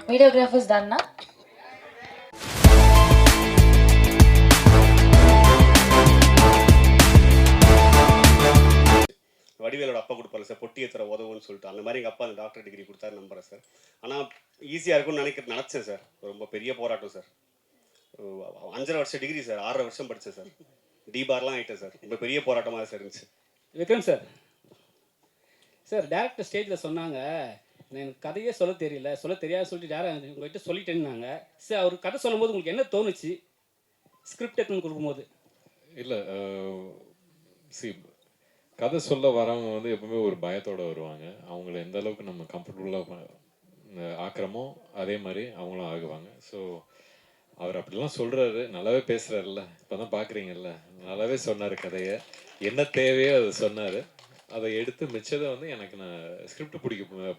Videographers done na? வடிவேலோட அப்பா கொடுப்பாரு sir, பொட்டியை தர உதவுன்னு சொல்லிட்டு. அந்த மாதிரி எங்கள் அப்பா அந்த டாக்டர் டிகிரி கொடுத்தாரு நம்புறேன் சார். ஆனால் ஈஸியாக இருக்கும்னு நினச்சேன் சார். ரொம்ப பெரிய போராட்டம் சார். 5.5 வருஷம் டிகிரி சார், 6.5 வருஷம் படித்தேன் சார். டிபார்லாம் ஆகிட்டேன் சார். ரொம்ப பெரிய போராட்டமாக சார் இருந்துச்சு. விக்ரம் சார், சார் டேரக்டர் ஸ்டேஜில் சொன்னாங்க, எனக்கு கதையே சொல்ல தெரியல, சொல்ல தெரியாது சொல்லிட்டு யாரும் உங்கள்கிட்ட சொல்லிட்டேன்னாங்க. சார் அவர் கதை சொல்லும்போது உங்களுக்கு என்ன தோணுச்சு ஸ்கிரிப்ட் எடுத்துன்னு கொடுக்கும்போது? இல்லை கதை சொல்ல வரவங்க வந்து எப்பவுமே ஒரு பயத்தோடு வருவாங்க. அவங்கள எந்த அளவுக்கு நம்ம கம்ஃபர்டபுளாக ஆக்குறோமோ அதே மாதிரி அவங்களும் ஆகுவாங்க. ஸோ அவர் அப்படிலாம் சொல்கிறாரு, நல்லாவே பேசுகிறாருல்ல, இப்போ தான் பார்க்குறீங்கல்ல, நல்லாவே சொன்னார் கதையை, என்ன தேவையோ அதை சொன்னார். அதை எடுத்து மிச்சதை வந்து எனக்கு நான் ஸ்கிரிப்ட்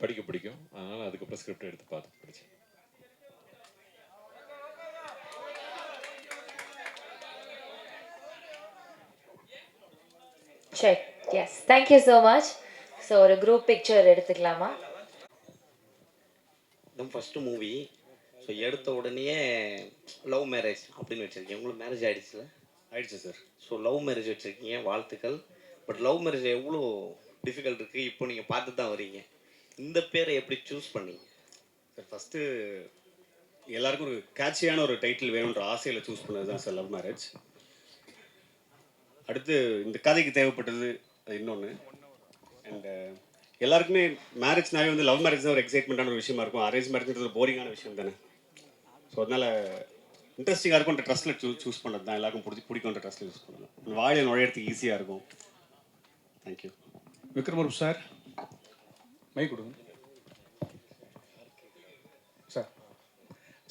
படிக்க பிடிக்கும். அதனால் அதுக்கப்புறம் ஸ்கிரிப்ட் எடுத்து பார்த்து படித்தேன். Check. Yes. Thank you so much. So ஒரு group picture எடுத்துக்கலாமா? நம்ம ஃபஸ்ட்டு மூவி. ஸோ எடுத்த உடனே லவ் மேரேஜ் அப்படின்னு வச்சுருக்கீங்க. உங்களுக்கு மேரேஜ் ஆகிடுச்சுல? ஆயிடுச்சு சார். ஸோ லவ் மேரேஜ் வச்சுருக்கீங்க, வாழ்த்துக்கள். பட் லவ் மேரேஜ் எவ்வளோ டிஃபிகல்ட் இருக்குது இப்போ நீங்கள் பார்த்து தான் வரீங்க. இந்த பேரை எப்படி சூஸ் பண்ணீங்க சார்? ஃபஸ்ட்டு எல்லாருக்கும் ஒரு கேட்சியான ஒரு டைட்டில் வேணுன்ற ஆசையில் சூஸ் பண்ணது தான் சார் லவ் மேரேஜ். அடுத்து இந்த கதைக்கு தேவைப்பட்டது இன்னொன்று. அண்டு எல்லாருக்குமே மேரேஜ்னாவே வந்து லவ் மேரேஜ் தான் ஒரு எக்ஸைட்மெண்ட்டான ஒரு விஷயமா இருக்கும். அரேஞ்ச் மேரேஜ்ன்றது ஒரு போரிங்கான விஷயம் தானே. ஸோ அதனால் இன்ட்ரெஸ்டிங்காக இருக்கும்ன்ற ட்ரஸ்ட்டில் சூஸ் பண்ணது தான் எல்லாருக்கும் பிடிக்கும்ன்ற ட்ரஸ்ட்டில் யூஸ் பண்ணலாம். அந்த வாழையை நுழையிறதுக்கு ஈஸியாக இருக்கும். தேங்க்யூ. விக்ரமரூப் சார், மை கொடுங்க சார்.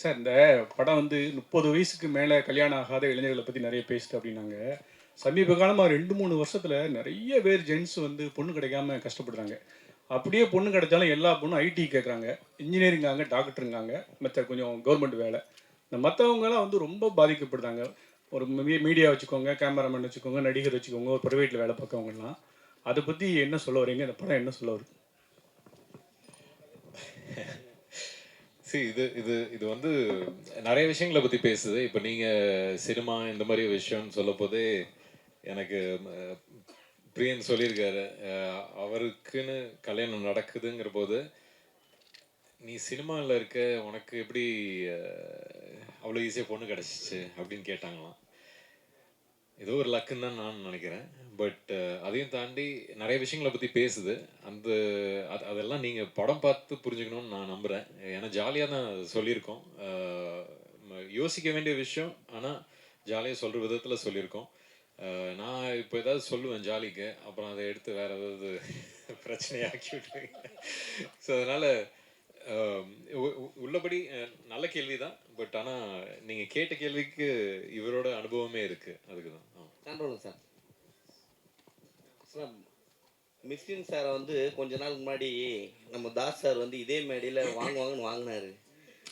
சார், இந்த படம் வந்து 30 வயசுக்கு மேலே கல்யாணம் ஆகாத இளைஞர்களை பற்றி நிறைய பேசுது அப்படின்னாங்க. சமீப காலமாக 2-3 வருஷத்தில் நிறைய பேர் ஜென்ஸ் வந்து பொண்ணு கிடைக்காம கஷ்டப்படுறாங்க. அப்படியே பொண்ணு கிடைச்சாலும் எல்லா பொண்ணும் ஐடி கேட்குறாங்க, இன்ஜினியரிங்காங்க, டாக்டருங்காங்க, மற்ற கொஞ்சம் கவர்மெண்ட் வேலை. இந்த மற்றவங்களாம் வந்து ரொம்ப பாதிக்கப்படுறாங்க. ஒரு மீடியா வச்சுக்கோங்க, கேமராமேன் வச்சுக்கோங்க, நடிகர் வச்சுக்கோங்க, ஒரு ப்ரைவேட்டில் வேலை பார்க்கவங்கலாம். அதை பற்றி என்ன சொல்ல வரீங்க? இந்த படம் என்ன சொல்ல வருது? இது இது இது வந்து நிறைய விஷயங்களை பற்றி பேசுது. இப்போ நீங்கள் சினிமா இந்த மாதிரி விஷயம்னு சொல்ல போதே எனக்கு பிரியன் சொல்லியிருக்காரு, அவருக்குன்னு கல்யாணம் நடக்குதுங்கிற போது, நீ சினிமாவில் இருக்க, உனக்கு எப்படி அவ்வளோ ஈஸியாக பொண்ணு கிடச்சிச்சு அப்படின்னு கேட்டாங்களாம். ஏதோ ஒரு லக்குன்னு தான் நான் நினைக்கிறேன். பட் அதையும் தாண்டி நிறைய விஷயங்களை பற்றி பேசுது. அதெல்லாம் நீங்கள் படம் பார்த்து புரிஞ்சுக்கணும்னு நான் நம்புகிறேன். ஏன்னா ஜாலியாக தான் சொல்லியிருக்கோம். யோசிக்க வேண்டிய விஷயம், ஆனால் ஜாலியாக சொல்கிற விதத்தில் சொல்லியிருக்கோம். நான் இப்போ ஏதாவது சொல்லுவேன் ஜாலிக்கு, அப்புறம் அதை எடுத்து வேறு ஏதாவது பிரச்சனையாக்கி விட்டுருவீங்க. ஸோ அதனால் உள்ளபடி நல்ல கேள்வி தான். பட் ஆனால் நீங்கள் கேட்ட கேள்விக்கு இவரோட அனுபவமே இருக்குது. அதுக்கு தான் சார். மிஸ்கின் சாரை வந்து கொஞ்ச நாள் முன்னாடி நம்ம தாஸ் சார் வந்து இதே மேடையில் வாங்குவாங்கன்னு வாங்கினாரு.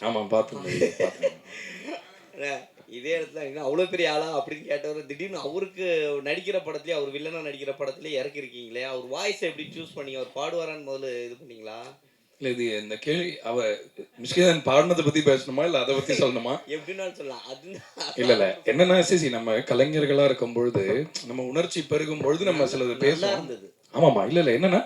ஆமாம், பார்த்து இதே இடத்துல அவ்வளோ பெரிய ஆளா அப்படின்னு கேட்டவர், திடீர்னு அவருக்கு நடிக்கிற படத்துலேயே, அவர் வில்லனாக நடிக்கிற படத்துலேயே இறக்கிருக்கீங்களே, அவர் வாய்ஸை எப்படி சூஸ் பண்ணீங்க? அவர் பாடுவாரான்னு முதல்ல இது பண்ணீங்களா? இல்லை, இது இந்த கேள்வி மிஷ்கின் பாடினதை பற்றி பேசணுமா இல்லை அதை பற்றி சொல்லணுமா? எப்படின்னாலும் சொல்லலாம். அது இல்லை என்னன்னா, நம்ம கலைஞர்களாக இருக்கும் பொழுது, நம்ம உணர்ச்சி பெருகும் பொழுது நம்ம சிலது பேசலாம் இருந்தது. ஆமாம்மா, இல்லை என்னன்னா,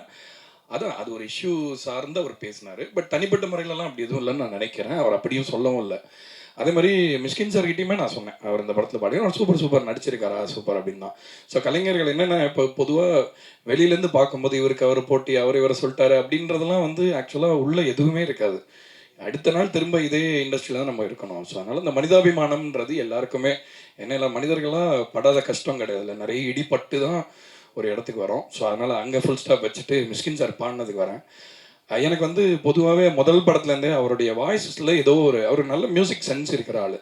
அதான் அது ஒரு இஷ்யூ சார்ந்து அவர் பேசினாரு. பட் தனிப்பட்ட முறையிலலாம் அப்படி எதுவும் இல்லைன்னு நான் நினைக்கிறேன். அவர் அப்படியும் சொல்லவும் இல்லை. அதே மாதிரி மிஷ்கின் சார்கிட்டையுமே நான் சொன்னேன், அவர் இந்த படத்தில் பாடி அவர் சூப்பர் நடிச்சிருக்காரா, சூப்பர் அப்படின்னு தான். ஸோ கலைஞர்கள் என்னென்ன, இப்போ பொதுவாக வெளியிலேருந்து பார்க்கும்போது இவருக்கு அவர் போட்டி, இவரை சொல்லிட்டாரு அப்படின்றதெல்லாம் வந்து ஆக்சுவலாக உள்ள எதுவுமே இருக்காது. அடுத்த நாள் திரும்ப இதே இண்டஸ்ட்ரியில் தான் நம்ம இருக்கணும். ஸோ அதனால் இந்த மனிதாபிமானம்ன்றது எல்லாருக்குமே, என்ன மனிதர்களாக படாத கஷ்டம் கிடையாது, இல்லை நிறைய இடிப்பட்டு தான் ஒரு இடத்துக்கு வரோம். ஸோ அதனால் அங்கே ஃபுல் ஸ்டாப் வச்சுட்டு மிஷ்கின் சார் பாடினதுக்கு வரேன். எனக்கு வந்து பொதுவாகவே முதல் படத்துலேருந்தே அவருடைய வாய்ஸில் ஏதோ அவர் நல்ல மியூசிக் சென்ஸ் இருக்கிற ஆள்.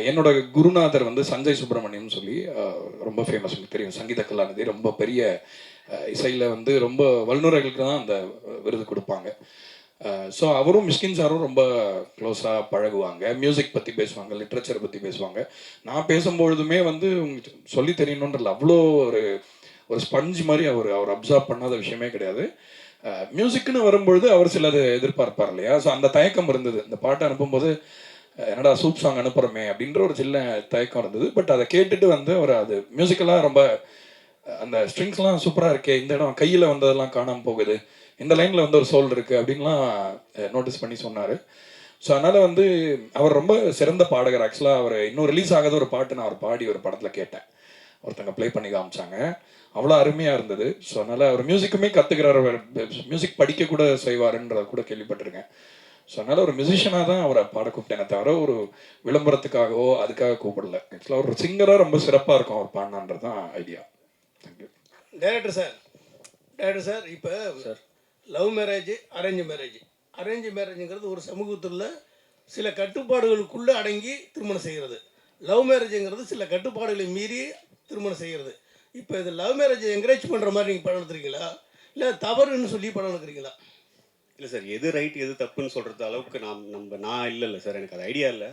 என்னோட குருநாதர் வந்து சஞ்சய் சுப்பிரமணியம் சொல்லி ரொம்ப ஃபேமஸ், தெரியும், சங்கீத கலாநிதி, ரொம்ப பெரிய இசையில் வந்து ரொம்ப வல்லுநர்களுக்கு தான் அந்த விருது கொடுப்பாங்க. ஸோ அவரும் மிஷ்கின் சாரும் ரொம்ப க்ளோஸாக பழகுவாங்க, மியூசிக் பற்றி பேசுவாங்க, லிட்ரேச்சர் பற்றி பேசுவாங்க. நான் பேசும்பொழுதுமே வந்து உங்களுக்கு சொல்லி தெரியணுன்றல அவ்வளோ ஒரு ஒரு ஸ்பஞ்ச் மாதிரி அவர் அப்சர்வ் பண்ணாத விஷயமே கிடையாது. மியூசிக்னு வரும்பொழுது அவர் சிலது எதிர்பார்ப்பார் இல்லையா, ஸோ அந்த தயக்கம் இருந்தது. இந்த பாட்டை அனுப்பும்போது என்னடா சூப் சாங் அனுப்புகிறோமே அப்படின்ற ஒரு சின்ன தயக்கம் இருந்தது. பட் அதை கேட்டுட்டு வந்து அவர் அது மியூசிக்கெல்லாம் ரொம்ப அந்த ஸ்ட்ரிங்ஸ்லாம் சூப்பராக இருக்கே, இந்த இடம் கையில் வந்ததெல்லாம் காணாமல் போகுது, இந்த லைனில் வந்து ஒரு சோல் இருக்குது அப்படின்லாம் நோட்டீஸ் பண்ணி சொன்னார். ஸோ அதனால் வந்து அவர் ரொம்ப சிறந்த பாடகர். ஆக்சுவலாக அவர் இன்னும் ரிலீஸ் ஆகாத ஒரு பாட்டு நான் அவர் பாடி ஒரு படத்தில் கேட்டேன், ஒருத்தங்க ப்ளே பண்ணி காமிச்சாங்க, அவ்வளோ அருமையாக இருந்தது. ஸோ அதனால் அவர் மியூசிக்குமே கற்றுக்கிறார், மியூசிக் படிக்க கூட செய்வாருன்றத கூட கேள்விப்பட்டிருக்கேன். ஸோ அதனால் ஒரு மியூசிஷியனாக தான் அவரை பாட கூப்பிட்டேனே தவிர ஒரு விளம்பரத்துக்காகவோ அதுக்காக கூப்பிடல. ஆக்சுவலாக ஒரு சிங்கராக ரொம்ப சிறப்பாக இருக்கும் அவர் பாடினான்றது தான் ஐடியா. தேங்க்யூ. டைரக்டர் சார் இப்போ லவ் மேரேஜ், அரேஞ்ச் மேரேஜுங்கிறது ஒரு சமூகத்தில் சில கட்டுப்பாடுகளுக்குள்ளே அடங்கி திருமணம் செய்கிறது. லவ் மேரேஜுங்கிறது சில கட்டுப்பாடுகளை மீறி திருமணம் செய்கிறது. இப்போ இது லவ் மேரேஜை என்கரேஜ் பண்ணுற மாதிரி நீங்கள் படம் எடுத்துறீங்களா, இல்லை தவறுன்னு சொல்லி படம் எடுக்கிறீங்களா? இல்லை சார், எது ரைட் எது தப்புன்னு சொல்கிறது அளவுக்கு நான் இல்லை சார், எனக்கு அது ஐடியா இல்லை.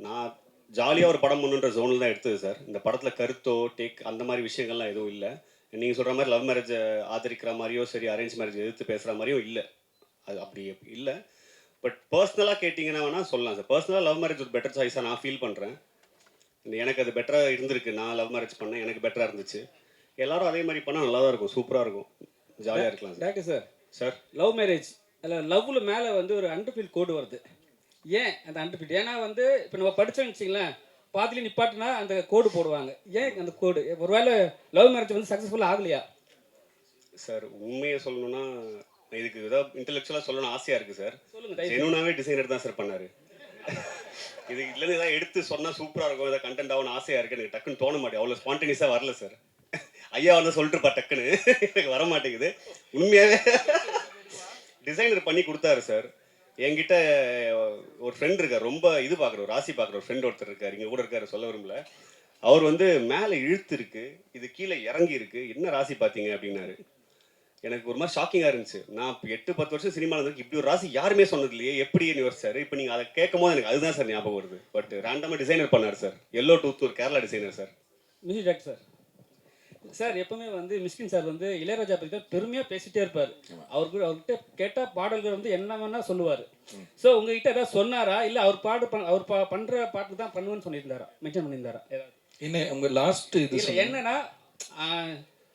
நான் ஜாலியாக ஒரு படம் பண்ணுன்ற ஜோனில் தான் எடுத்தது சார். இந்த படத்தில் கருத்தோ அந்த மாதிரி விஷயங்கள்லாம் எதுவும் இல்லை. நீங்கள் சொல்கிற மாதிரி லவ் மேரேஜை ஆதரிக்கிற மாதிரியோ சரி, அரேஞ்ச் மேரேஜ் எதிர்த்து பேசுகிற மாதிரியும் இல்லை, அது அப்படி இல்லை. பட் பர்சனலாக கேட்டிங்கன்னா வேணால் சொல்லலாம் சார். பர்சனலாக லவ் மேரேஜ் ஒரு பெட்டர் சாய்ஸாக நான் ஃபீல் பண்ணுறேன். எனக்கு அது பெட்டராக இருந்திருக்கு. நான் லவ் மேரேஜ் பண்ணேன், எனக்கு பெட்டராக இருந்துச்சு. எல்லாரும் அதே மாதிரி பண்ணால் நல்லா தான் இருக்கும், சூப்பராக இருக்கும், ஜாலியாக இருக்கலாம் sir. Doctor sir love marriage அதில் லவ்வில் மேலே வந்து ஒரு அண்டர்ஃபீல் கோடு வருது. ஏன் அந்த அண்டர்ஃபீல்? ஏன்னா வந்து இப்போ நம்ம படித்தோம்னு வச்சிங்களேன், பாதியில் நிப்பாட்டினா அந்த கோடு போடுவாங்க. ஏன் அந்த கோடு? ஒருவேளை லவ் மேரேஜ் வந்து சக்ஸஸ்ஃபுல்லாக ஆகலையா? சார் உண்மையை சொல்லணும்னா இதுக்கு ஏதாவது இன்டெலெக்சுவலாக சொல்லணும்னு ஆசையாக இருக்குது சார். சொல்லுங்கள். ஜெனுனாவே டிசைனர் தான் சார் பண்ணார். இதுக்கு இதுலேருந்து ஏதாவது எடுத்து சொன்னால் சூப்பராக இருக்கும், ஏதாவது கண்டென்ட் ஆகணும்னு ஆசையாக இருக்குது. எனக்கு டக்குன்னு தோண மாட்டேன், அவ்வளோ ஸ்பான்டேனியஸாக வரல சார். ஐயா வந்து சொல்லிட்டுப்பா டக்குன்னு எனக்கு வர மாட்டேங்குது. உண்மையாகவே டிசைனர் பண்ணி கொடுத்தாரு சார். என்கிட்ட ஒரு ஃப்ரெண்ட் இருக்கார், ரொம்ப இது பார்க்குற ஒரு ராசி பார்க்குற ஒரு ஃப்ரெண்ட் ஒருத்தர் இருக்கார், இங்கே கூட இருக்கார், சொல்ல விரும்பல. அவர் வந்து மேலே இழுத்து இருக்கு, இது கீழே இறங்கி இருக்கு, என்ன ராசி பார்த்தீங்க அப்படின்னாரு. எனக்கு ஒரு மாதிரி ஷாக்கிங்காக இருந்துச்சு. நான் 8-10 வருஷம் சினிமாவில் இருக்கு, இப்படி ஒரு ராசி யாருமே சொன்னது இல்லையே, எப்படின்னு யோசிச்சாரு. இப்போ நீங்கள் அதை கேட்கும் போது எனக்கு அதுதான் சார் ஞாபகம் வருது. பட் ரேண்டமாக டிசைனர் பண்ணார் சார், எல்லோ டூத், ஒரு Kerala designer sir. Music doctor sir எப்பவுமே வந்து மிஷ்கின் சார் வந்து இளையராஜா பற்றி தான் பெருமையாக பேசிகிட்டே இருப்பார். அவர்கிட்ட கேட்டால் பாடல்கள் வந்து என்ன வேணா சொல்லுவார். ஸோ உங்ககிட்ட ஏதாவது சொன்னாரா, இல்லை அவர் பண்ணுற பாட்டு தான் பண்ணுவேன்னு சொல்லியிருந்தாரா, மென்ஷன் பண்ணியிருந்தாரா ஏதாவது? என்ன உங்கள் லாஸ்ட் இது இல்லை என்னன்னா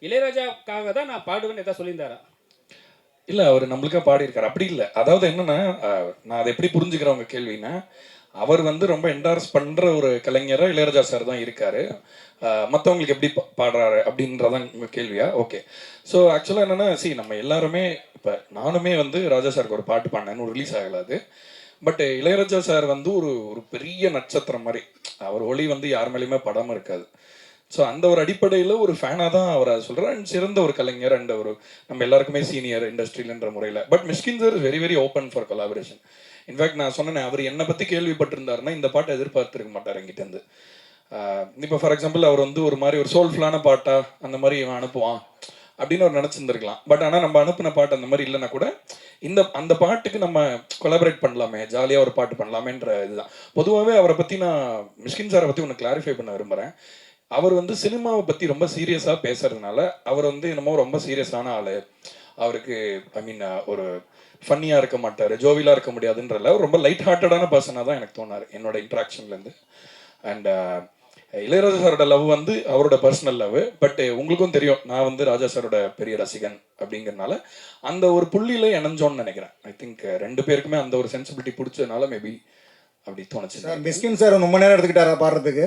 இளையராஜாவுக்காக தான் நான் பாடுவேன்னு ஏதாவது சொல்லியிருந்தாரா? இல்லை, அவர் நம்மளுக்காக பாடியிருக்காரு, அப்படி இல்லை. அதாவது என்னன்னா, நான் அதை எப்படி புரிஞ்சுக்கிறேன் உங்கள் கேள்வின்னா, அவர் வந்து ரொம்ப என்டார்ஸ் பண்ணுற ஒரு கலைஞராக இளையராஜா சார் தான் இருக்காரு. மற்றவங்களுக்கு எப்படி பாடுறாரு அப்படின்றதான் உங்கள் கேள்வியா? ஓகே. ஸோ ஆக்சுவலாக என்னென்னா, நம்ம எல்லாருமே இப்போ நானுமே வந்து ராஜா சாருக்கு ஒரு பாட்டு பாடினேன்னு ரிலீஸ் ஆகலாது. பட் இளையராஜா சார் வந்து ஒரு பெரிய நட்சத்திரம் மாதிரி, அவர் ஒளி வந்து யார் மேலேயுமே படாமல் இருக்காது. ஸோ அந்த ஒரு அடிப்படையில் ஒரு ஃபேனாக தான் அவர் அதை சொல்கிறார். அண்ட் சிறந்த ஒரு கலைஞர் அண்ட் ஒரு நம்ம எல்லாருக்குமே சீனியர் இண்டஸ்ட்ரியில்ன்ற முறையில். But Mysskin sir is very very open for collaboration. In fact நான் சொன்னேன், அவர் என்னை பற்றி கேள்விப்பட்டிருந்தாருன்னா இந்த பாட்டை எதிர்பார்த்துருக்க மாட்டார் என்கிட்டேருந்து. இப்போ ஃபார் எக்ஸாம்பிள் அவர் வந்து ஒரு மாதிரி ஒரு சோல்ஃபுல்லான பாட்டா அந்த மாதிரி இவன் அனுப்புவான் அப்படின்னு அவர் நினச்சிருந்துருக்கலாம். பட் ஆனால் நம்ம அனுப்பின பாட்டு அந்த மாதிரி இல்லைன்னா கூட அந்த பாட்டுக்கு நம்ம கொலாபரேட் பண்ணலாமே, ஜாலியாக ஒரு பாட்டு பண்ணலாமேன்ற இதுதான். பொதுவாகவே அவரை பற்றி நான் மிஷ்கின் சாரை பற்றி ஒன்று கிளாரிஃபை பண்ண விரும்புகிறேன். அவர் வந்து சினிமாவை பற்றி ரொம்ப சீரியஸாக பேசுறதுனால அவர் வந்து என்னமோ ரொம்ப சீரியஸான ஆள், அவருக்கு ஒரு ஃபன்னியாக இருக்க மாட்டார், ஜோவிலாக இருக்க முடியாதுன்றல ரொம்ப லைட் ஹார்ட்டடான பர்சனாக தான் எனக்கு தோணார் என்னோட இன்ட்ராக்ஷன்லேருந்து. அண்ட் இளையராஜா சாரோட லவ் வந்து அவரோட பர்சனல் லவ். பட் உங்களுக்கும் தெரியும், நான் வந்து ராஜா சாரோட பெரிய ரசிகன் அப்படிங்கிறதுனால அந்த ஒரு புள்ளியில இணைஞ்சோன்னு நினைக்கிறேன். ஐ திங்க் ரெண்டு பேருக்குமே அந்த ஒரு சென்சிபிலிட்டி பிடிச்சதுனால மேபி அப்படி தோணுச்சு. மிஷ்கின் சார் ரொம்ப நேரம் எடுத்துக்கிட்டாரா பாடுறதுக்கு?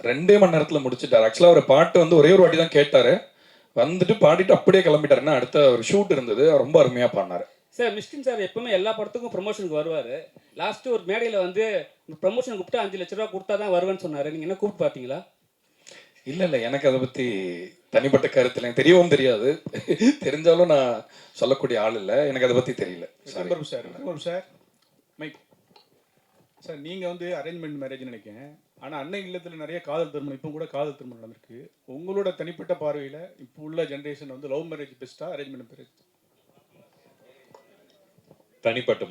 2 மணி நேரத்தில் முடிச்சுட்டார். ஆக்சுவலாக ஒரு பாட்டு வந்து ஒரே ஒரு வாட்டி தான் கேட்டார், வந்துட்டு பாடிட்டு அப்படியே கிளம்பிட்டாருன்னா அடுத்த ஒரு ஷூட் இருந்தது, ரொம்ப அருமையாக பாடினார். சார் மிஷ்கின் சார் எப்பவுமே எல்லா படத்துக்கும் ப்ரொமோஷனுக்கு வருவார். லாஸ்ட்டு ஒரு மேடையில் வந்து ப்ரொமோஷன் கூப்பிட்டு 5 லட்ச ரூபா கொடுத்தா தான் வருவேன்னு சொன்னார். நீங்கள் என்ன கூப்பிட்டு பார்த்தீங்களா? இல்லை, எனக்கு அதை பற்றி தனிப்பட்ட கருத்து எனக்கு தெரியவும் தெரியாது. தெரிஞ்சாலும் நான் சொல்லக்கூடிய ஆள் இல்லை, எனக்கு அதை பற்றி தெரியல. சார் மைக் சார், நீங்கள் வந்து அரேஞ்ச்மெண்ட் மேரேஜ் நினைக்கிறேன். ஆனால் அன்னை இல்லத்தில் நிறைய காதல் திருமணம், இப்போ கூட காதல் திருமணம் நடந்திருக்கு. உங்களோட தனிப்பட்ட பார்வையில் இப்போ உள்ள ஜென்ரேஷன் வந்து லவ் மேரேஜ் பெஸ்ட்டா, அரேஞ்ச்மெண்ட் மேரேஜ்? தனிப்பட்ட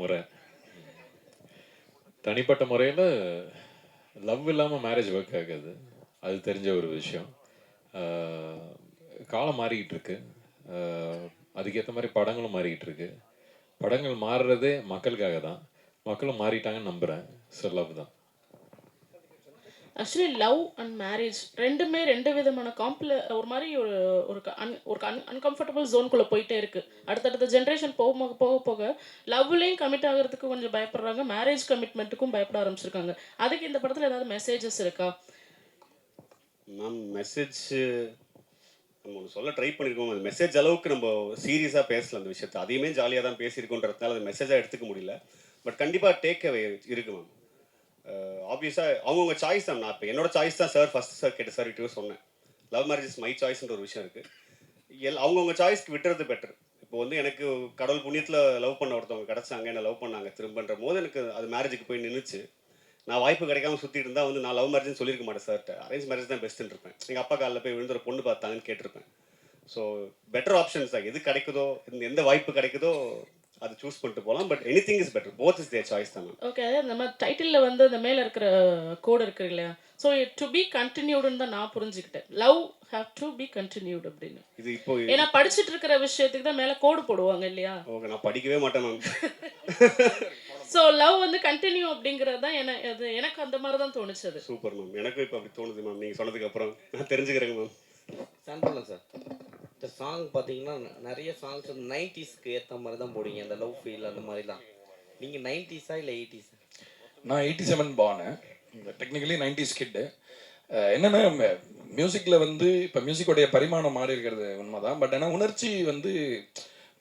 முறையில் லவ் இல்லாமல் மேரேஜ் ஒர்க் ஆகாது, அது தெரிஞ்ச ஒரு விஷயம். காலம் மாறிக்கிட்டு இருக்கு, அதுக்கேற்ற மாதிரி படங்களும் மாறிக்கிட்டு இருக்கு. படங்கள் மாறுறதே மக்களுக்காக தான், மக்களும் மாறிட்டாங்கன்னு நம்புகிறேன். ஸோ லவ் தான். ஆக்சுவலி லவ் அண்ட் மேரேஜ் ரெண்டுமே ரெண்டு விதமான ஒரு மாதிரி ஒரு அன்கம்ஃபர்டபுள் ஜோனுக்குள்ளே போயிட்டே இருக்குது. அடுத்தடுத்த ஜென்ரேஷன் போக போக போக லவ்லேயும் கமிட் ஆகிறதுக்கு கொஞ்சம் பயப்படுறாங்க, மேரேஜ் கமிட்மெண்ட்டுக்கும் பயப்பட ஆரம்பிச்சிருக்காங்க. அதுக்கு இந்த படத்தில் ஏதாவது மெசேஜஸ் இருக்கா? மேம் மெசேஜ் நம்ம ஒன்று சொல்ல ட்ரை பண்ணியிருக்கோம். அந்த மெசேஜ் அளவுக்கு நம்ம சீரியஸாக பேசல அந்த விஷயத்தை, அதையுமே ஜாலியாக தான் பேசியிருக்கோன்றதுனால அது மெசேஜாக எடுத்துக்க முடியல. பட் கண்டிப்பாக டேக் அவே இருக்கு மேம். ஆப்வியஸாக அவங்கவுங்க சாய்ஸ் தான். நான் இப்போ என்னோட சாய்ஸ் தான் சார் ஃபஸ்ட் சார் கேட்ட சார் கிட்டே சொன்னேன். லவ் மேரேஜ் இஸ் மை சாய்ஸ்ன்ற ஒரு விஷயம் இருக்குது. அவங்கவுங்க சாய்ஸ்க்கு விட்டுறது பெட்டர். இப்போ வந்து எனக்கு கடவுள் புண்ணியத்தில் லவ் பண்ண ஒருத்தவங்க கிடச்சாங்க, என்ன லவ் பண்ணாங்க திரும்பன்ற போது எனக்கு அது மேரேஜுக்கு போய் நின்றுச்சு. நான் வாய்ப்பு கிடைக்காம சுற்றிட்டு இருந்தால் வந்து நான் லவ் மேரேஜ்னு சொல்லியிருக்க மாட்டேன் சார்ட்ட, அரேஞ்ச் மேரேஜ் தான் பெஸ்ட்டுன்னு இருப்பேன். எங்கள் அப்பா காலில் போய் விழுந்துற பொண்ணு பார்த்தாங்கன்னு கேட்டிருப்பேன். ஸோ பெட்டர் ஆப்ஷன்ஸ் தான், எது கிடைக்குதோ எந்த வாய்ப்பு கிடைக்குதோ அது சூஸ் பண்ணிட்டு போகலாம். But any thing is better, both is there choice தான். ஓகே, நம்ம டைட்டிலில் வந்து அந்த மேலே இருக்கிற கோடு இருக்கு இல்லையா, ஸோ டு பி கண்டினியூடுன்னு தான் நான் புரிஞ்சுக்கிட்டேன். Love have to be continued அப்படின்னு. இது இப்போ ஏன்னா படிச்சுட்டு இருக்கிற விஷயத்துக்கு தான் மேலே கோடு போடுவாங்க இல்லையா? ஓகே, நான் படிக்கவே மாட்டேன் மேம். ஸோ லவ் வந்து கண்டினியூ அப்படிங்கிறது தான் எனக்கு அந்த மாதிரி தான் தோணுச்சது. சூப்பர் மேம், எனக்கும் இப்போ அப்படி தோணுது மேம். நீங்கள் சொன்னதுக்கு அப்புறம் நான் தெரிஞ்சுக்கிறேங்க மேம். சாம்பிள் சார், இந்த சாங் பார்த்தீங்கன்னா நிறைய சாங்ஸ் வந்து 90ஸ்க்கு ஏற்ற மாதிரி தான் போடுங்க, அந்த லவ் ஃபீல் அந்த மாதிரிலாம். நீங்கள் 90ஸா இல்லை 80ஸா? நான் 87 பானு, டெக்னிக்கலி 90s கிட்டு. என்னென்னா மியூசிக்கில் வந்து இப்போ மியூசிக்கோடைய பரிமாணம் மாறி இருக்கிறது உண்மைதான். பட் ஆனால் உணர்ச்சி வந்து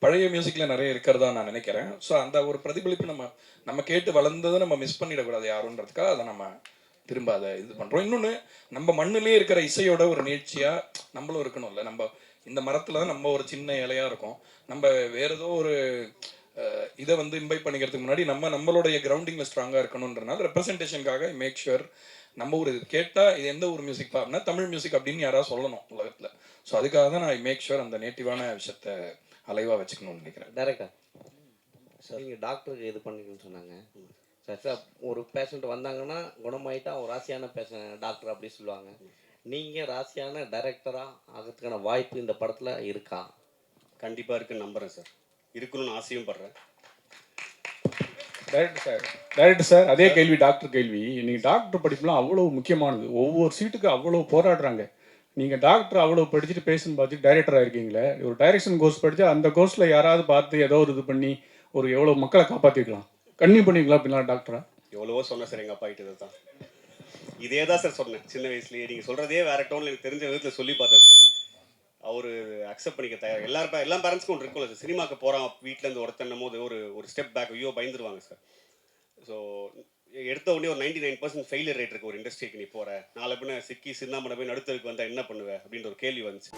பழைய மியூசிக்கில் நிறைய இருக்கிறதா நான் நினைக்கிறேன். ஸோ அந்த ஒரு பிரதிபலிப்பு நம்ம கேட்டு வளர்ந்ததை நம்ம மிஸ் பண்ணிடக்கூடாது யாருன்றதுக்காக அதை நம்ம திரும்ப அதை இது பண்ணுறோம். இன்னொன்று, நம்ம மண்ணிலே இருக்கிற இசையோட ஒரு நீட்சியாக நம்மளும் இருக்கணும்ல. நம்ம இந்த மரத்தில் தான் நம்ம ஒரு சின்ன இலையாக இருக்கும். நம்ம வேறு ஏதோ ஒரு இதை வந்து இம்பைப் பண்ணிக்கிறதுக்கு முன்னாடி நம்மளுடைய கிரவுண்டிங்கில் ஸ்ட்ராங்காக இருக்கணுன்றனால ரெப்ரசன்டேஷனுக்காக மேக் ஷுர் நம்ம ஒரு கேட்டால் இது எந்த ஒரு மியூசிக் பாருன்னா தமிழ் மியூசிக் அப்படின்னு யாராவது சொல்லணும் உலகத்தில். ஸோ அதுக்காக தான் நான் மேக் ஷுர் அந்த நேட்டிவான விஷயத்தை அலைவாக வச்சுக்கணும்னு நினைக்கிறேன். டேரக்டா சார், நீங்கள் டாக்டருக்கு இது பண்ணிக்கணும்னு சொன்னாங்க சார். சார், ஒரு பேஷண்ட் வந்தாங்கன்னா குணமாயிட்டா ஒரு ராசியான டாக்டர் அப்படி சொல்லுவாங்க. நீங்கள் ராசியான டைரக்டராக ஆகிறதுக்கான வாய்ப்பு இந்த படத்தில் இருக்கா? கண்டிப்பாக இருக்குன்னு நம்புகிறேன் சார், இருக்கணும்னு ஆசையும் படுறேன். டைரக்டர் சார், அதே கேள்வி டாக்டர் கேள்வி. நீங்கள் டாக்டர் படிப்புலாம் அவ்வளோ முக்கியமானது, ஒவ்வொரு சீட்டுக்கு அவ்வளோ போராடுறாங்க. நீங்கள் டாக்டர் அவ்வளோ படிச்சுட்டு பேசுன்னு பார்த்துட்டு டைரக்டராக இருக்கீங்களே, ஒரு டைரக்ஷன் கோர்ஸ் படித்தா அந்த கோர்ஸில் யாராவது பார்த்து ஏதோ ஒரு இது பண்ணி ஒரு எவ்வளோ மக்களை காப்பாற்றிக்கலாம், கன்னியூ பண்ணிக்கலாம் அப்படிலாம் டாக்டரா? எவ்வளவோ சொன்னேன் சார், எங்கள் அப்பா கிட்ட தான் இதே தான் சார் சொன்னேன் சின்ன வயசுலேயே. நீங்கள் சொல்கிறதே வேறு டோனில் எனக்கு தெரிஞ்ச விதத்தில் சொல்லி பார்த்தேன் சார். அவர் அக்செப்ட் பண்ணிக்க தயார். எல்லா பேரண்ட்ஸ்க்கும் ஒன்று இருக்கும்ல சார், சினிமாவுக்கு போகிறான் வீட்டிலேருந்து ஒருத்தன்னும் போது ஒரு ஸ்டெப் பேக் ஐயோ பயந்துருவாங்க சார். ஸோ எடுத்த உடனே ஒரு 99% ஃபெயிலியர் ரேட் இருக்குது ஒரு இண்டஸ்ட்ரிக்கு. நீ போகிற நாளை பின்ன சிக்கி சின்னாமனை போய் நடுத்தருக்கு வந்தால் என்ன பண்ணுவேன் அப்படின்ற ஒரு கேள்வி வந்துச்சு.